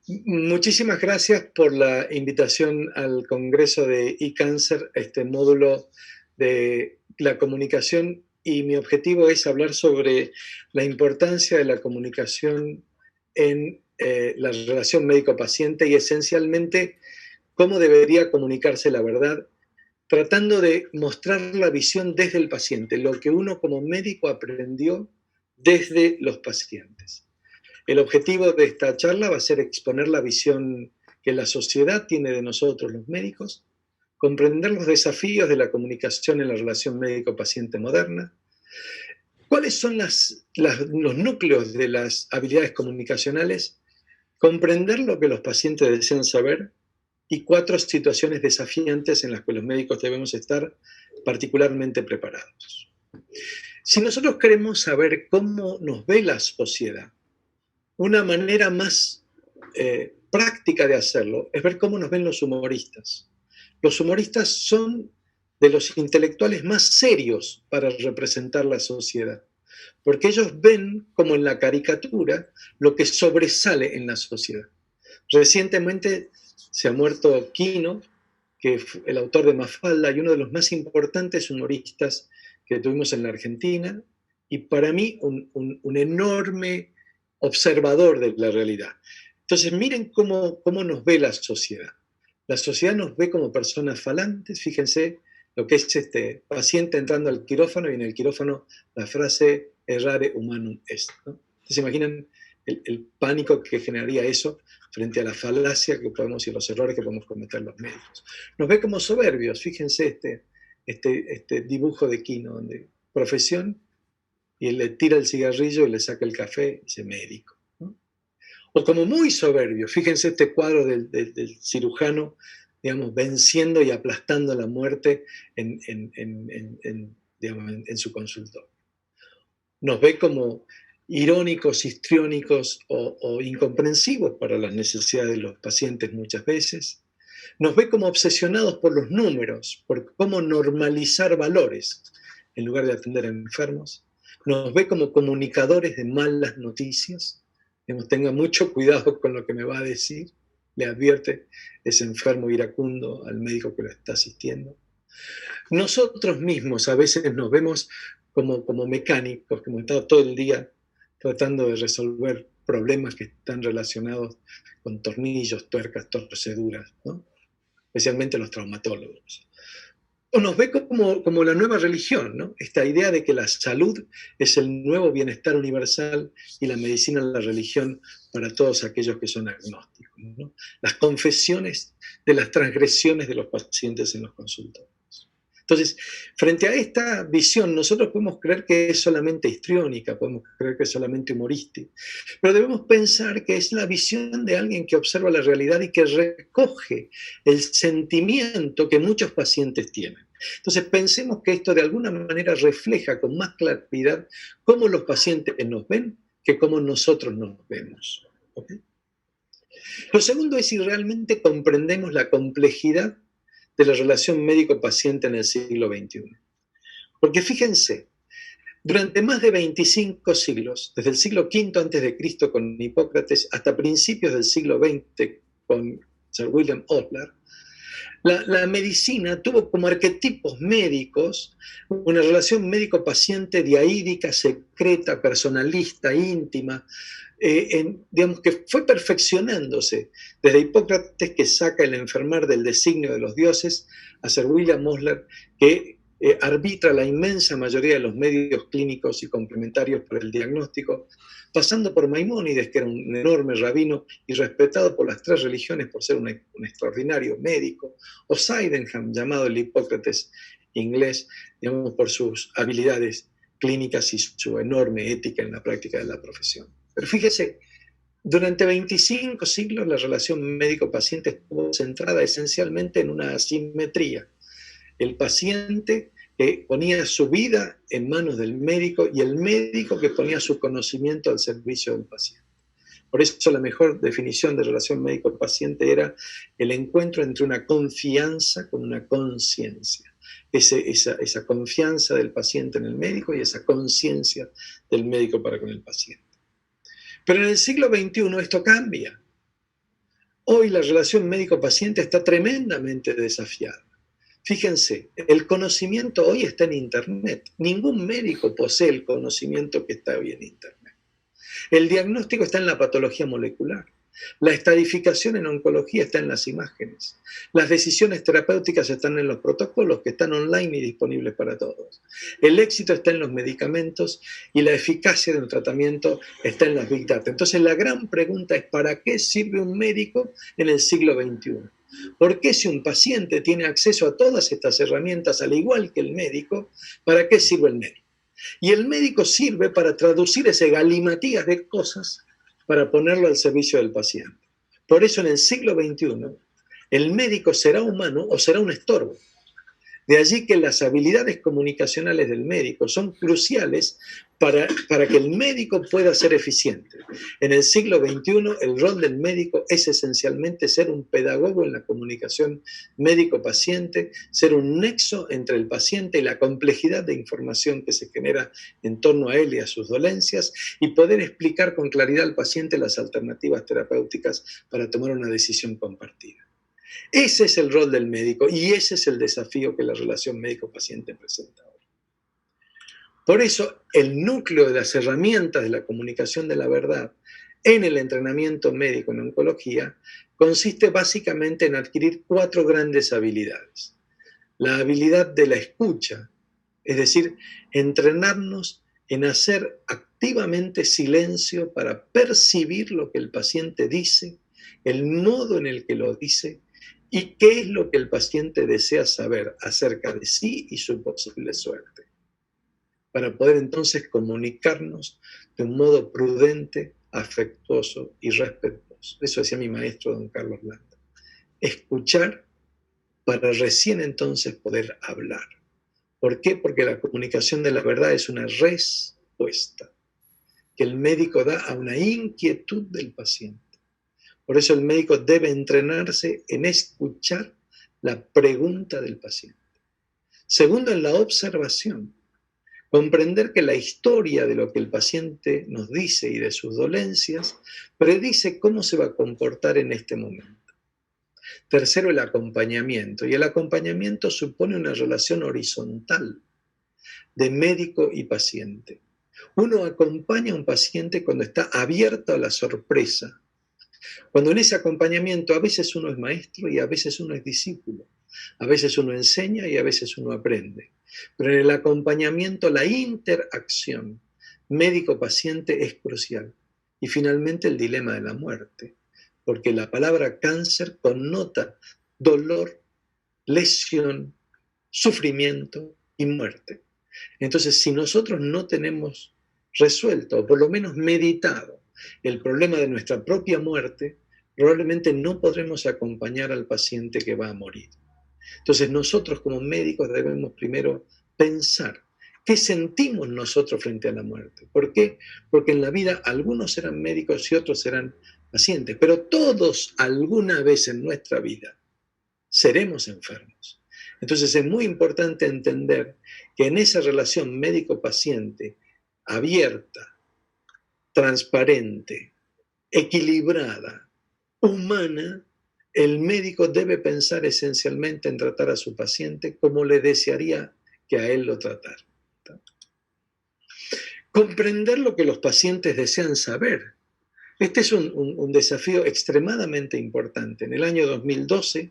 Muchísimas gracias por la invitación al Congreso de eCáncer, este módulo de la comunicación, y mi objetivo es hablar sobre la importancia de la comunicación en la relación médico-paciente y esencialmente cómo debería comunicarse la verdad, tratando de mostrar la visión desde el paciente, lo que uno como médico aprendió desde los pacientes. El objetivo de esta charla va a ser exponer la visión que la sociedad tiene de nosotros los médicos, comprender los desafíos de la comunicación en la relación médico-paciente moderna, cuáles son los núcleos de las habilidades comunicacionales, comprender lo que los pacientes desean saber y 4 situaciones desafiantes en las que los médicos debemos estar particularmente preparados. Si nosotros queremos saber cómo nos ve la sociedad, una manera más práctica de hacerlo es ver cómo nos ven los humoristas. Los humoristas son de los intelectuales más serios para representar la sociedad, porque ellos ven como en la caricatura lo que sobresale en la sociedad. Recientemente se ha muerto Quino, que fue el autor de Mafalda y uno de los más importantes humoristas que tuvimos en la Argentina, y para mí un enorme observador de la realidad. Entonces miren cómo nos ve la sociedad. La sociedad nos ve como personas falantes. Fíjense lo que es este paciente entrando al quirófano, y en el quirófano la frase errare humanum est, ¿no? Entonces imaginan el pánico que generaría eso frente a la falacia que podemos y los errores que podemos cometer los médicos. Nos ve como soberbios. Fíjense este dibujo de Quino, donde profesión, y él le tira el cigarrillo y le saca el café y dice médico, ¿no? O como muy soberbio. Fíjense este cuadro del cirujano, digamos, venciendo y aplastando la muerte en su consultorio. Nos ve como irónicos, histriónicos o incomprensivos para las necesidades de los pacientes muchas veces. Nos ve como obsesionados por los números, por cómo normalizar valores en lugar de atender a enfermos. Nos ve como comunicadores de malas noticias. Tenga mucho cuidado con lo que me va a decir, le advierte ese enfermo iracundo al médico que lo está asistiendo. Nosotros mismos a veces nos vemos como mecánicos, que hemos estado todo el día tratando de resolver problemas que están relacionados con tornillos, tuercas, torceduras, ¿no? Especialmente los traumatólogos. O nos ve como la nueva religión, ¿no? Esta idea de que la salud es el nuevo bienestar universal y la medicina la religión para todos aquellos que son agnósticos, ¿no? Las confesiones de las transgresiones de los pacientes en los consultorios. Entonces, frente a esta visión, nosotros podemos creer que es solamente histriónica, podemos creer que es solamente humorística, pero debemos pensar que es la visión de alguien que observa la realidad y que recoge el sentimiento que muchos pacientes tienen. Entonces, pensemos que esto de alguna manera refleja con más claridad cómo los pacientes nos ven que cómo nosotros nos vemos. ¿Okay? Lo segundo es si realmente comprendemos la complejidad de la relación médico-paciente en el siglo XXI. Porque fíjense, durante más de 25 siglos, desde el siglo V a.C. con Hipócrates hasta principios del siglo XX con Sir William Osler, la medicina tuvo como arquetipos médicos una relación médico-paciente diaídica, secreta, personalista, íntima, digamos que fue perfeccionándose desde Hipócrates, que saca el enfermar del designio de los dioses, a Sir William Osler, que arbitra la inmensa mayoría de los medios clínicos y complementarios para el diagnóstico, pasando por Maimónides, que era un enorme rabino y respetado por las 3 religiones por ser un extraordinario médico, o Sydenham, llamado el Hipócrates inglés, digamos, por sus habilidades clínicas y su enorme ética en la práctica de la profesión. Pero fíjese, durante 25 siglos la relación médico-paciente estuvo centrada esencialmente en una asimetría. El paciente que ponía su vida en manos del médico y el médico que ponía su conocimiento al servicio del paciente. Por eso la mejor definición de relación médico-paciente era el encuentro entre una confianza con una conciencia. Esa confianza del paciente en el médico y esa conciencia del médico para con el paciente. Pero en el siglo XXI esto cambia. Hoy la relación médico-paciente está tremendamente desafiada. Fíjense, el conocimiento hoy está en Internet. Ningún médico posee el conocimiento que está hoy en Internet. El diagnóstico está en la patología molecular. La estadificación en oncología está en las imágenes. Las decisiones terapéuticas están en los protocolos que están online y disponibles para todos. El éxito está en los medicamentos y la eficacia de un tratamiento está en las Big Data. Entonces la gran pregunta es, ¿para qué sirve un médico en el siglo XXI? ¿Por qué si un paciente tiene acceso a todas estas herramientas, al igual que el médico, para qué sirve el médico? Y el médico sirve para traducir ese galimatías de cosas para ponerlo al servicio del paciente. Por eso en el siglo XXI, el médico será humano o será un estorbo. De allí que las habilidades comunicacionales del médico son cruciales para que el médico pueda ser eficiente. En el siglo XXI, el rol del médico es esencialmente ser un pedagogo en la comunicación médico-paciente, ser un nexo entre el paciente y la complejidad de información que se genera en torno a él y a sus dolencias, y poder explicar con claridad al paciente las alternativas terapéuticas para tomar una decisión compartida. Ese es el rol del médico y ese es el desafío que la relación médico-paciente presenta ahora. Por eso, el núcleo de las herramientas de la comunicación de la verdad en el entrenamiento médico en oncología consiste básicamente en adquirir 4 grandes habilidades. La habilidad de la escucha, es decir, entrenarnos en hacer activamente silencio para percibir lo que el paciente dice, el modo en el que lo dice, y qué es lo que el paciente desea saber acerca de sí y su posible suerte, para poder entonces comunicarnos de un modo prudente, afectuoso y respetuoso. Eso decía mi maestro, don Carlos Landa. Escuchar para recién entonces poder hablar. ¿Por qué? Porque la comunicación de la verdad es una respuesta que el médico da a una inquietud del paciente. Por eso el médico debe entrenarse en escuchar la pregunta del paciente. Segundo, en la observación. Comprender que la historia de lo que el paciente nos dice y de sus dolencias predice cómo se va a comportar en este momento. Tercero, el acompañamiento. Y el acompañamiento supone una relación horizontal de médico y paciente. Uno acompaña a un paciente cuando está abierto a la sorpresa. Cuando en ese acompañamiento a veces uno es maestro y a veces uno es discípulo. A veces uno enseña y a veces uno aprende. Pero en el acompañamiento la interacción médico-paciente es crucial. Y finalmente el dilema de la muerte. Porque la palabra cáncer connota dolor, lesión, sufrimiento y muerte. Entonces, si nosotros no tenemos resuelto, o por lo menos meditado, el problema de nuestra propia muerte, probablemente no podremos acompañar al paciente que va a morir. Entonces, nosotros como médicos debemos primero pensar qué sentimos nosotros frente a la muerte. ¿Por qué? Porque en la vida algunos serán médicos y otros serán pacientes, pero todos alguna vez en nuestra vida seremos enfermos. Entonces es muy importante entender que en esa relación médico-paciente abierta, transparente, equilibrada, humana, el médico debe pensar esencialmente en tratar a su paciente como le desearía que a él lo tratara. Comprender lo que los pacientes desean saber. Este es un desafío extremadamente importante. En el año 2012,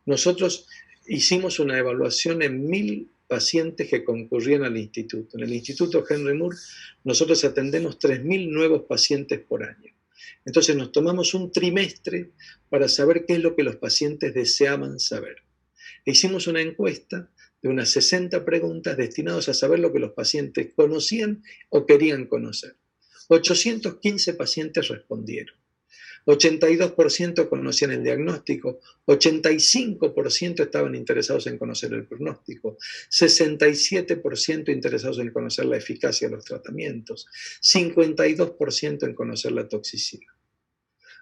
nosotros hicimos una evaluación en 1.000 pacientes que concurrían al instituto. En el Instituto Henry Moore nosotros atendemos 3.000 nuevos pacientes por año. Entonces nos tomamos un trimestre para saber qué es lo que los pacientes deseaban saber. E hicimos una encuesta de unas 60 preguntas destinadas a saber lo que los pacientes conocían o querían conocer. 815 pacientes respondieron. 82% conocían el diagnóstico, 85% estaban interesados en conocer el pronóstico, 67% interesados en conocer la eficacia de los tratamientos, 52% en conocer la toxicidad.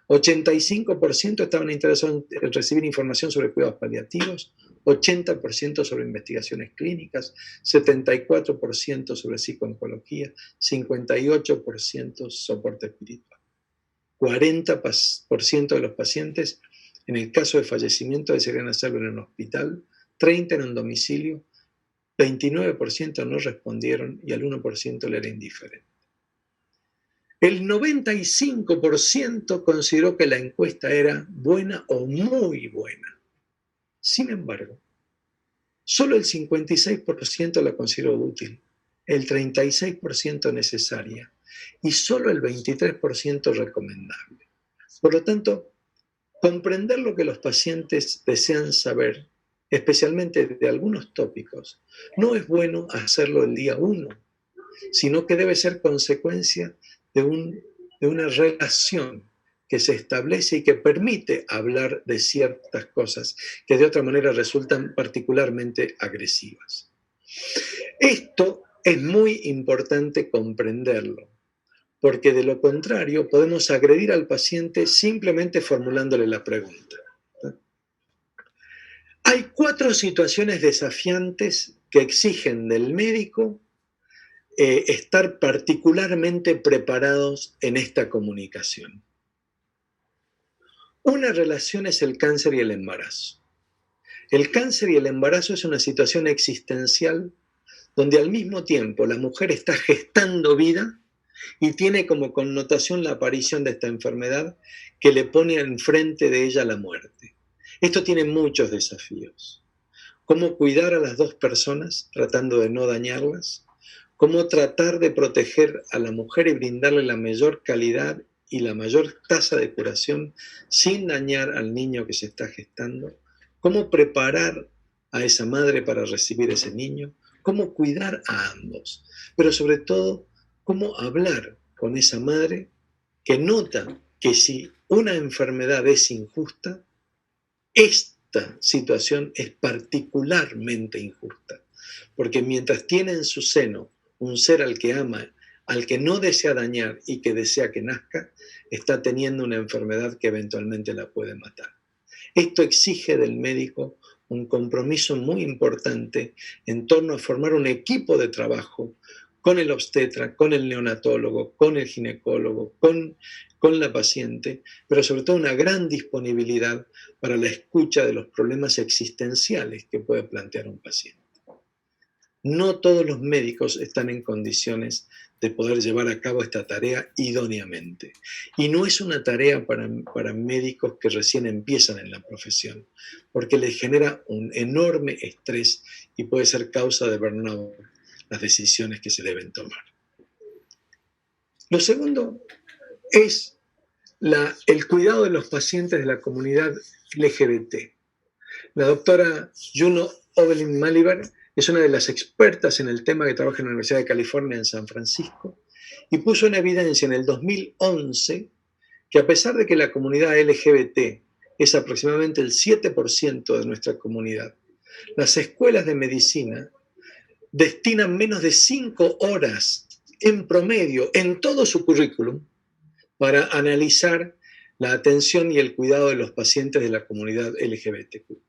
85% estaban interesados en recibir información sobre cuidados paliativos, 80% sobre investigaciones clínicas, 74% sobre psicooncología, 58% soporte espiritual. 40% de los pacientes En el caso de fallecimiento desearían hacerlo en un hospital, 30 en un domicilio, 29% no respondieron y al 1% le era indiferente. El 95% consideró que la encuesta era buena o muy buena. Sin embargo, solo el 56% la consideró útil, el 36% necesaria y solo el 23% recomendable. Por lo tanto, comprender lo que los pacientes desean saber, especialmente de algunos tópicos, no es bueno hacerlo el día 1, sino que debe ser consecuencia de una relación que se establece y que permite hablar de ciertas cosas que de otra manera resultan particularmente agresivas. Esto es muy importante comprenderlo, porque de lo contrario podemos agredir al paciente simplemente formulándole la pregunta. Hay 4 situaciones desafiantes que exigen del médico estar particularmente preparados en esta comunicación. Una relación es el cáncer y el embarazo. El cáncer y el embarazo es una situación existencial donde al mismo tiempo la mujer está gestando vida y tiene como connotación la aparición de esta enfermedad que le pone enfrente de ella la muerte. Esto tiene muchos desafíos. ¿Cómo cuidar a las dos personas tratando de no dañarlas? ¿Cómo tratar de proteger a la mujer y brindarle la mayor calidad y la mayor tasa de curación sin dañar al niño que se está gestando? ¿Cómo preparar a esa madre para recibir ese niño? ¿Cómo cuidar a ambos? Pero sobre todo, ¿cómo hablar con esa madre que nota que si una enfermedad es injusta, esta situación es particularmente injusta? Porque mientras tiene en su seno un ser al que ama, al que no desea dañar y que desea que nazca, está teniendo una enfermedad que eventualmente la puede matar. Esto exige del médico un compromiso muy importante en torno a formar un equipo de trabajo con el obstetra, con el neonatólogo, con el ginecólogo, con la paciente, pero sobre todo una gran disponibilidad para la escucha de los problemas existenciales que puede plantear un paciente. No todos los médicos están en condiciones de poder llevar a cabo esta tarea idóneamente. Y no es una tarea para médicos que recién empiezan en la profesión, porque les genera un enorme estrés y puede ser causa de burnout las decisiones que se deben tomar. Lo segundo es el cuidado de los pacientes de la comunidad LGBT. La doctora Juno Oberlin Maliver es una de las expertas en el tema que trabaja en la Universidad de California en San Francisco y puso en evidencia en el 2011 que a pesar de que la comunidad LGBT es aproximadamente el 7% de nuestra comunidad, las escuelas de medicina destinan menos de 5 horas en promedio en todo su currículum para analizar la atención y el cuidado de los pacientes de la comunidad LGBTQ.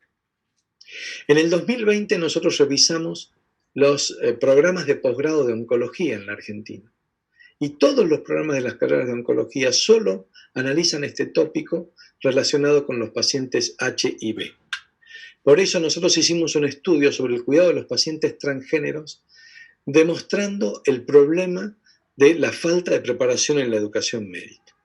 En el 2020 nosotros revisamos los programas de posgrado de oncología en la Argentina. Y todos los programas de las carreras de oncología solo analizan este tópico relacionado con los pacientes HIV. Por eso nosotros hicimos un estudio sobre el cuidado de los pacientes transgéneros, demostrando el problema de la falta de preparación en la educación médica.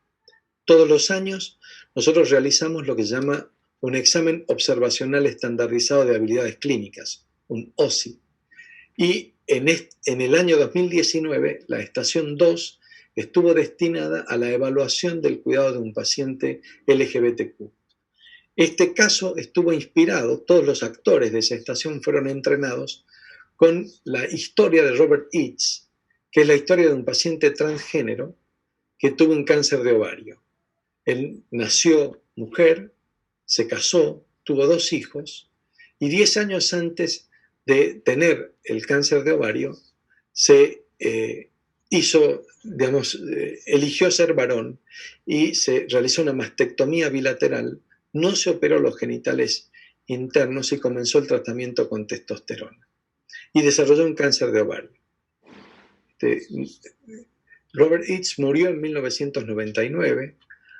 Todos los años nosotros realizamos lo que se llama un examen observacional estandarizado de habilidades clínicas, un OSI. Y en el año 2019, la estación 2 estuvo destinada a la evaluación del cuidado de un paciente LGBTQ. Este caso estuvo inspirado, todos los actores de esa estación fueron entrenados con la historia de Robert Eades, que es la historia de un paciente transgénero que tuvo un cáncer de ovario. Él nació mujer, se casó, tuvo 2 hijos y 10 años antes de tener el cáncer de ovario se eligió ser varón y se realizó una mastectomía bilateral, no se operó los genitales internos y comenzó el tratamiento con testosterona y desarrolló un cáncer de ovario. Robert Eades murió en 1999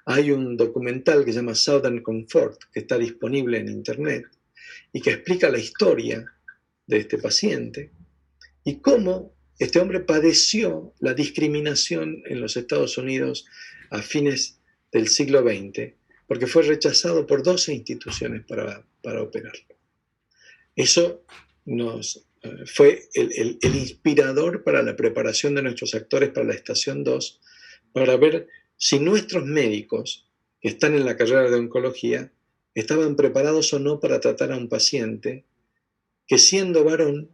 Hay un documental que se llama Southern Comfort, que está disponible en internet, y que explica la historia de este paciente y cómo este hombre padeció la discriminación en los Estados Unidos a fines del siglo XX, porque fue rechazado por 12 instituciones para operarlo. Eso fue el inspirador para la preparación de nuestros actores para la Estación 2, para ver si nuestros médicos que están en la carrera de oncología estaban preparados o no para tratar a un paciente que, siendo varón,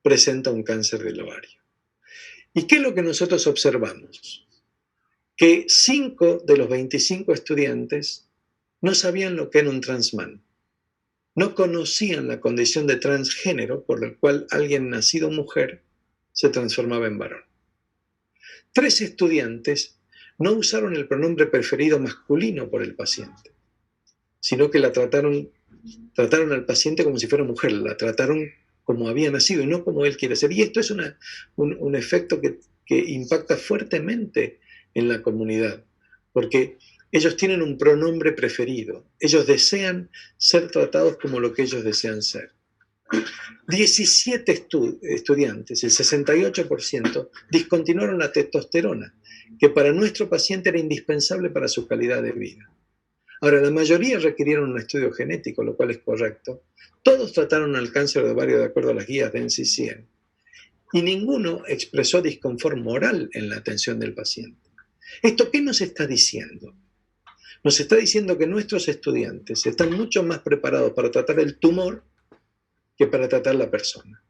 presenta un cáncer del ovario. ¿Y qué es lo que nosotros observamos? Que 5 de los 25 estudiantes no sabían lo que era un transman. No conocían la condición de transgénero por la cual alguien nacido mujer se transformaba en varón. 3 estudiantes no usaron el pronombre preferido masculino por el paciente, sino que trataron al paciente como si fuera mujer, la trataron como había nacido y no como él quiere ser. Y esto es un efecto que impacta fuertemente en la comunidad, porque ellos tienen un pronombre preferido, ellos desean ser tratados como lo que ellos desean ser. 17 estudiantes, el 68%, discontinuaron la testosterona, que para nuestro paciente era indispensable para su calidad de vida. Ahora, la mayoría requirieron un estudio genético, lo cual es correcto. Todos trataron al cáncer de ovario de acuerdo a las guías de NCCN. Y ninguno expresó disconfort moral en la atención del paciente. ¿Esto qué nos está diciendo? Nos está diciendo que nuestros estudiantes están mucho más preparados para tratar el tumor que para tratar la persona.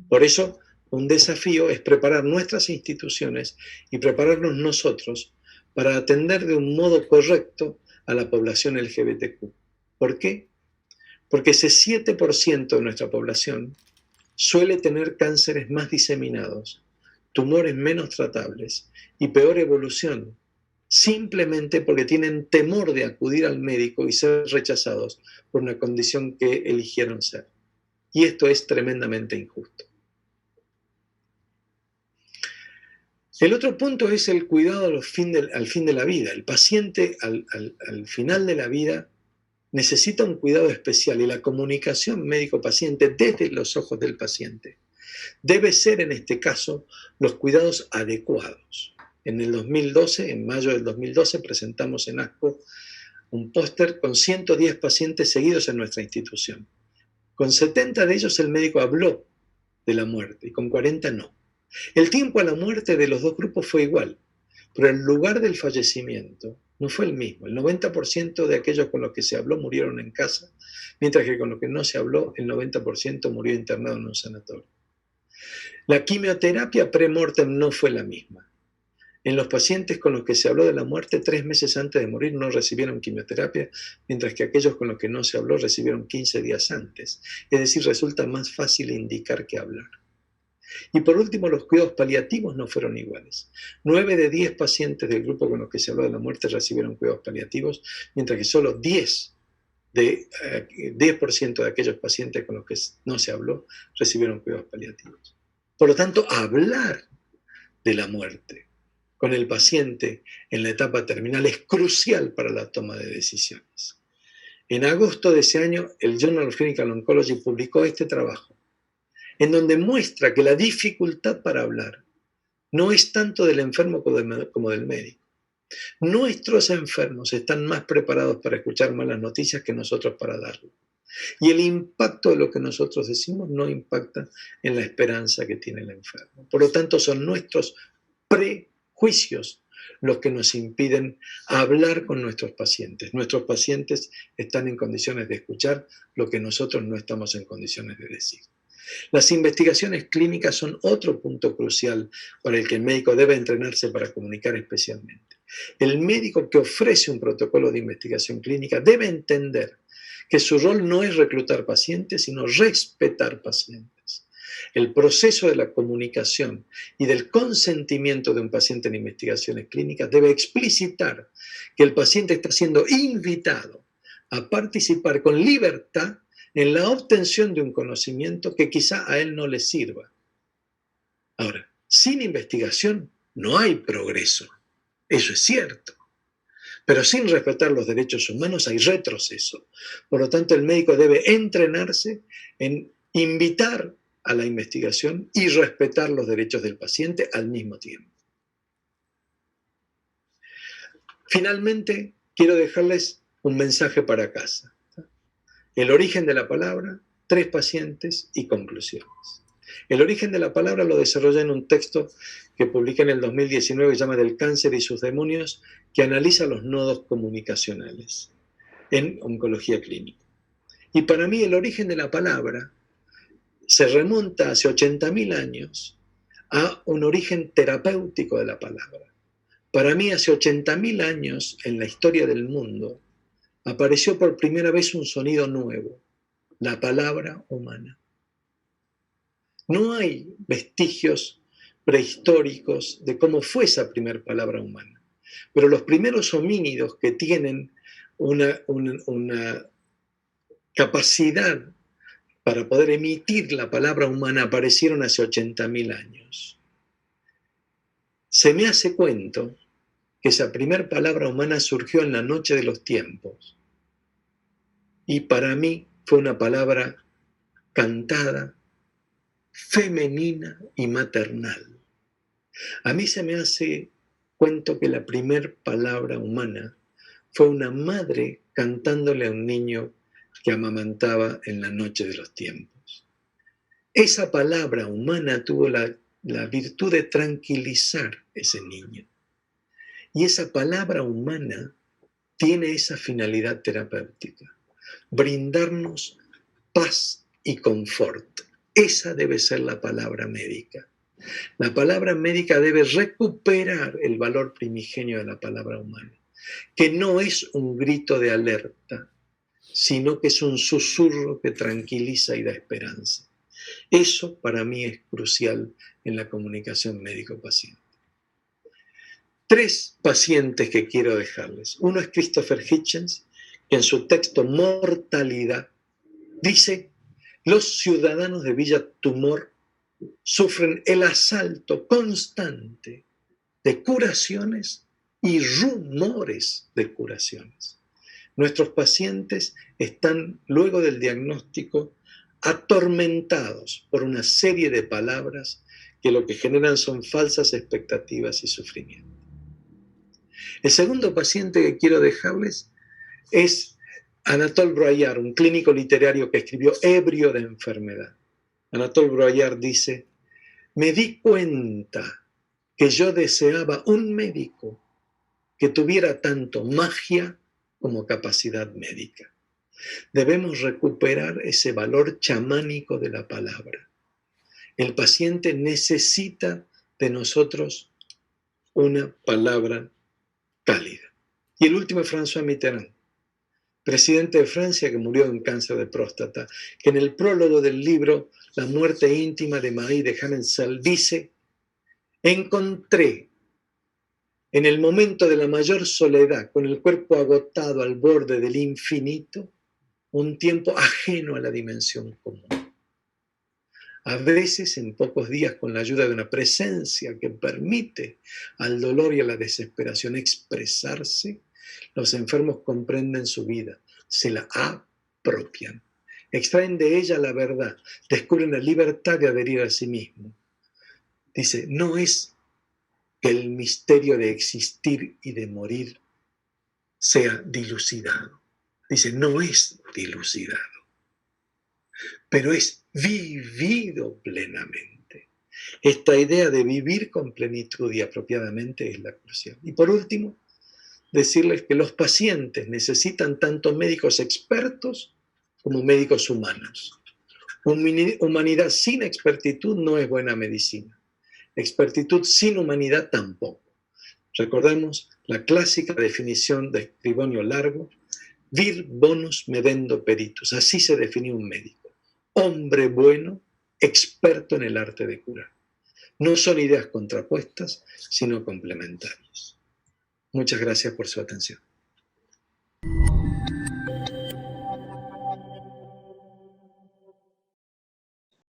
Por eso, un desafío es preparar nuestras instituciones y prepararnos nosotros para atender de un modo correcto a la población LGBTQ. ¿Por qué? Porque ese 7% de nuestra población suele tener cánceres más diseminados, tumores menos tratables y peor evolución, simplemente porque tienen temor de acudir al médico y ser rechazados por una condición que eligieron ser. Y esto es tremendamente injusto. El otro punto es el cuidado al fin de la vida. El paciente al final de la vida necesita un cuidado especial y la comunicación médico-paciente desde los ojos del paciente debe ser, en este caso, los cuidados adecuados. En el 2012, en mayo del 2012, presentamos en ASCO un póster con 110 pacientes seguidos en nuestra institución. Con 70 de ellos el médico habló de la muerte y con 40 no. El tiempo a la muerte de los dos grupos fue igual, pero el lugar del fallecimiento no fue el mismo. El 90% de aquellos con los que se habló murieron en casa, mientras que con los que no se habló, el 90% murió internado en un sanatorio. La quimioterapia pre-mortem no fue la misma. En los pacientes con los que se habló de la muerte 3 meses antes de morir no recibieron quimioterapia, mientras que aquellos con los que no se habló recibieron 15 días antes. Es decir, resulta más fácil indicar que hablar. Y por último, los cuidados paliativos no fueron iguales. 9 de 10 pacientes del grupo con los que se habló de la muerte recibieron cuidados paliativos, mientras que solo 10% de aquellos pacientes con los que no se habló recibieron cuidados paliativos. Por lo tanto, hablar de la muerte con el paciente en la etapa terminal es crucial para la toma de decisiones. En agosto de ese año, el Journal of Clinical Oncology publicó este trabajo, en donde muestra que la dificultad para hablar no es tanto del enfermo como del médico. Nuestros enfermos están más preparados para escuchar malas noticias que nosotros para darlo. Y el impacto de lo que nosotros decimos no impacta en la esperanza que tiene el enfermo. Por lo tanto, son nuestros prejuicios los que nos impiden hablar con nuestros pacientes. Nuestros pacientes están en condiciones de escuchar lo que nosotros no estamos en condiciones de decir. Las investigaciones clínicas son otro punto crucial para el que el médico debe entrenarse para comunicar especialmente. El médico que ofrece un protocolo de investigación clínica debe entender que su rol no es reclutar pacientes, sino respetar pacientes. El proceso de la comunicación y del consentimiento de un paciente en investigaciones clínicas debe explicitar que el paciente está siendo invitado a participar con libertad en la obtención de un conocimiento que quizá a él no le sirva. Ahora, sin investigación no hay progreso, eso es cierto, Pero sin respetar los derechos humanos hay retroceso. Por lo tanto, el médico debe entrenarse en invitar a la investigación y respetar los derechos del paciente al mismo tiempo. Finalmente, quiero dejarles un mensaje para casa. El origen de la palabra, 3 pacientes y conclusiones. El origen de la palabra lo desarrolla en un texto que publiqué en el 2019 que se llama Del cáncer y sus demonios, que analiza los nodos comunicacionales en oncología clínica. Y para mí el origen de la palabra se remonta hace 80.000 años a un origen terapéutico de la palabra. Para mí hace 80.000 años en la historia del mundo apareció por primera vez un sonido nuevo, la palabra humana. No hay vestigios prehistóricos de cómo fue esa primera palabra humana, pero los primeros homínidos que tienen una capacidad para poder emitir la palabra humana aparecieron hace 80.000 años. Se me hace cuento que esa primera palabra humana surgió en la noche de los tiempos y para mí fue una palabra cantada, femenina y maternal. A mí se me hace cuento que la primera palabra humana fue una madre cantándole a un niño que amamantaba en la noche de los tiempos. Esa palabra humana tuvo la virtud de tranquilizar a ese niño. Y esa palabra humana tiene esa finalidad terapéutica, brindarnos paz y confort. Esa debe ser la palabra médica. La palabra médica debe recuperar el valor primigenio de la palabra humana, que no es un grito de alerta, sino que es un susurro que tranquiliza y da esperanza. Eso para mí es crucial en la comunicación médico-paciente. 3 pacientes que quiero dejarles. Uno es Christopher Hitchens, que en su texto Mortalidad dice: los ciudadanos de Villa Tumor sufren el asalto constante de curaciones y rumores de curaciones. Nuestros pacientes están, luego del diagnóstico, atormentados por una serie de palabras que lo que generan son falsas expectativas y sufrimiento. El segundo paciente que quiero dejarles es Anatole Broyard, un clínico literario que escribió Ebrio de enfermedad. Anatole Broyard dice: me di cuenta que yo deseaba un médico que tuviera tanto magia como capacidad médica. Debemos recuperar ese valor chamánico de la palabra. El paciente necesita de nosotros una palabra cálida. Y el último es François Mitterrand, presidente de Francia que murió de un cáncer de próstata, que en el prólogo del libro La muerte íntima de Marie de Hamensal dice: encontré en el momento de la mayor soledad, con el cuerpo agotado al borde del infinito, un tiempo ajeno a la dimensión común. A veces, en pocos días, con la ayuda de una presencia que permite al dolor y a la desesperación expresarse, los enfermos comprenden su vida, se la apropian, extraen de ella la verdad, descubren la libertad de adherir a sí mismo. Dice: no es que el misterio de existir y de morir sea dilucidado. Dice: no es dilucidado, pero es vivido plenamente. Esta idea de vivir con plenitud y apropiadamente es la crucial. Y por último, decirles que los pacientes necesitan tanto médicos expertos como médicos humanos. Humanidad sin expertitud no es buena medicina. Expertitud sin humanidad tampoco. Recordemos la clásica definición de Scribonio Largo: vir bonus medendo peritus. Así se definió un médico: hombre bueno, experto en el arte de curar. No son ideas contrapuestas, sino complementarias. Muchas gracias por su atención.